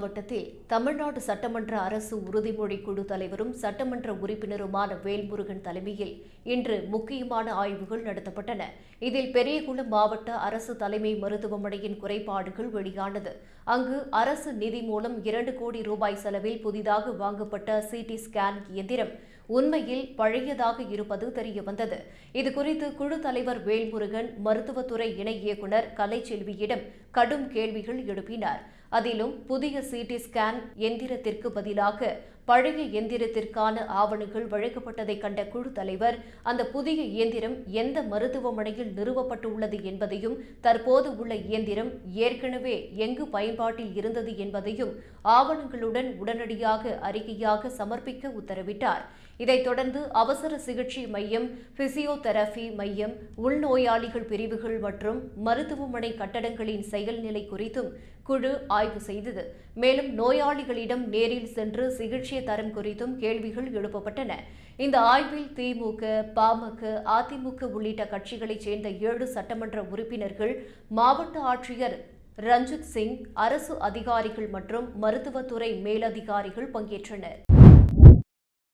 மாவட்டத்தில் தமிழ்நாடு சட்டமன்ற அரசு உறுதிமொழி குழு தலைவரும் சட்டமன்ற உறுப்பினருமான வேல்முருகன் தலைமையில் இன்று முக்கியமான ஆய்வுகள் நடத்தப்பட்டன. இதில் பெரியகுளம் மாவட்ட அரசு தலைமை மருத்துவமனையின் குறைபாடுகள் வெளியானது. அங்கு அரசு நிதி மூலம் 2 கோடி ரூபாய் செலவில் புதிதாக வாங்கப்பட்ட சிடி ஸ்கேன் இயந்திரம் உண்மையில் பழையதாக இருப்பது தெரியவந்தது. இதுகுறித்து குழு தலைவர் வேல்முருகன் மருத்துவத்துறை இணை இயக்குநர் கலைச்செல்வியிடம் கடும் கேள்விகள் எழுப்பினார். அதிலும் புதிய சிடி ஸ்கேன் எந்திரத்திற்கு பதிலாக பழைய எந்திரத்திற்கான ஆவணங்கள் வழங்கப்பட்டதை கண்ட குழு தலைவர் அந்த புதிய இயந்திரம் எந்த மருத்துவமனையில் நிறுவப்பட்டுள்ளது என்பதையும் தற்போது உள்ள இயந்திரம் ஏற்கனவே எங்கு பயன்பாட்டில் இருந்தது என்பதையும் ஆவணங்களுடன் உடனடியாக அறிக்கையாக சமர்ப்பிக்க உத்தரவிட்டார். இதைத் தொடர்ந்து அவசர சிகிச்சை மையம், பிசியோதெரபி மையம், உள்நோயாளிகள் பிரிவுகள் மற்றும் மருத்துவமனை கட்டடங்களின் செயல்நிலை குறித்தும் குழு ஆய்வு செய்தது. மேலும் நோயாளிகளிடம் நேரில் சென்று சிகிச்சை தரம் குறித்தும் கேள்விகள் எழுப்பப்பட்டன. இந்த ஆய்வில் திமுக, பாமக, அதிமுக உள்ளிட்ட கட்சிகளைச் சேர்ந்த 7 சட்டமன்ற உறுப்பினர்கள், மாவட்ட ஆட்சியர் ரஞ்சித் சிங், அரசு அதிகாரிகள் மற்றும் மருத்துவத்துறை மேலதிகாரிகள் பங்கேற்றனர்.